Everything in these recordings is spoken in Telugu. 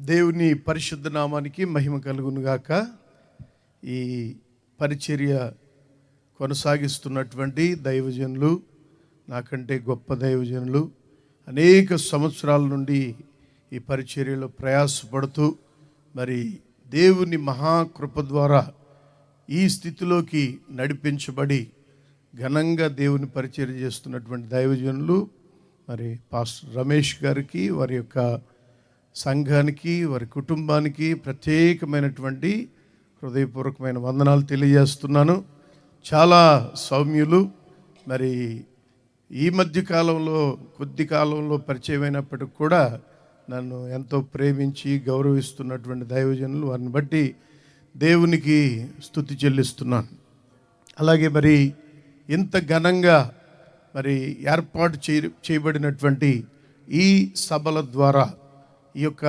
దేవుని పరిశుద్ధ నామానికి మహిమ కలుగునుగాక. ఈ పరిచర్య కొనసాగిస్తున్నటువంటి దైవజనులు, నాకంటే గొప్ప దైవజనులు అనేక సంవత్సరాల నుండి ఈ పరిచర్యలో ప్రయాసపడుతూ మరి దేవుని మహాకృప ద్వారా ఈ స్థితిలోకి నడిపించబడి ఘనంగా దేవుని పరిచర్య చేస్తున్నటువంటి దైవజనులు మరి పాస్టర్ రమేష్ గారికి, వారి యొక్క సంఘానికి, వారి కుటుంబానికి ప్రత్యేకమైనటువంటి హృదయపూర్వకమైన వందనాలు తెలియజేస్తున్నాను. చాలా సౌమ్యులు. మరి ఈ మధ్య కాలంలో కొద్ది కాలంలో పరిచయమైనప్పటికి కూడా నన్ను ఎంతో ప్రేమించి గౌరవిస్తున్నటువంటి దైవజనులు, వారిని బట్టి దేవునికి స్తుతి చెల్లిస్తున్నాను. అలాగే మరి ఇంత ఘనంగా మరి ఏర్పాటు చేయబడినటువంటి ఈ సభల ద్వారా, ఈ యొక్క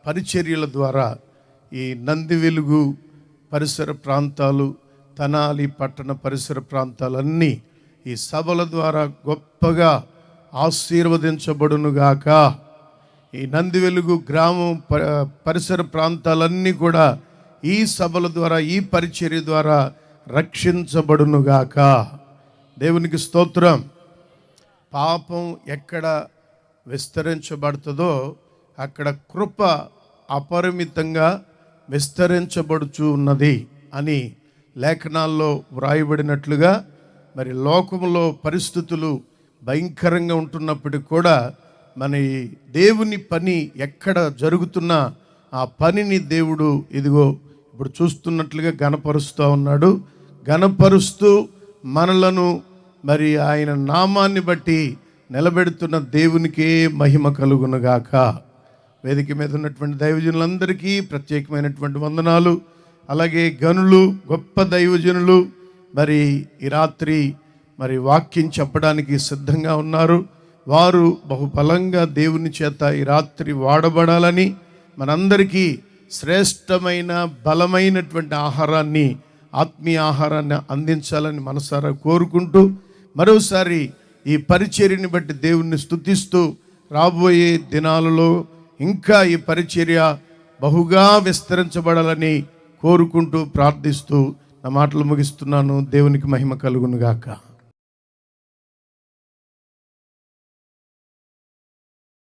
పరిచర్యల ద్వారా ఈ నంది వెలుగు పరిసర ప్రాంతాలు, తెనాలి పట్టణ పరిసర ప్రాంతాలన్నీ ఈ సభల ద్వారా గొప్పగా ఆశీర్వదించబడునుగాక. ఈ నంది వెలుగు గ్రామం పరిసర ప్రాంతాలన్నీ కూడా ఈ సభల ద్వారా, ఈ పరిచర్య ద్వారా రక్షించబడునుగాక. దేవునికి స్తోత్రం. పాపం ఎక్కడ విస్తరించబడుతుందో అక్కడ కృప అపరిమితంగా విస్తరించబడుచు ఉన్నది అని లేఖనాల్లో వ్రాయబడినట్లుగా, మరి లోకంలో పరిస్థితులు భయంకరంగా ఉంటున్నప్పటికీ కూడా మన దేవుని పని ఎక్కడ జరుగుతున్నా ఆ పనిని దేవుడు ఇదిగో ఇప్పుడు చూస్తున్నట్లుగా ఘనపరుస్తూ ఉన్నాడు. ఘనపరుస్తూ మనలను మరి ఆయన నామాన్ని బట్టి నిలబెడుతున్న దేవునికే మహిమ కలుగునుగాక. వేదిక మీద ఉన్నటువంటి దైవజనులందరికీ ప్రత్యేకమైనటువంటి వందనాలు. అలాగే గనులు, గొప్ప దైవజనులు మరి ఈ రాత్రి మరి వాక్యం చెప్పడానికి సిద్ధంగా ఉన్నారు. వారు బహుబలంగా దేవుని చేత ఈ రాత్రి వాడబడాలని, మనందరికీ శ్రేష్టమైన బలమైనటువంటి ఆహారాన్ని, ఆత్మీయ ఆహారాన్ని అందించాలని మనసారా కోరుకుంటూ, మరోసారి ఈ పరిచర్యని బట్టి దేవుణ్ణి స్తుతిస్తూ, రాబోయే దినాలలో ఇంకా ఈ పరిచర్య బహుగా విస్తరించబడాలని కోరుకుంటూ, ప్రార్థిస్తూ నా మాటలు ముగిస్తున్నాను. దేవునికి మహిమ కలుగునుగాక.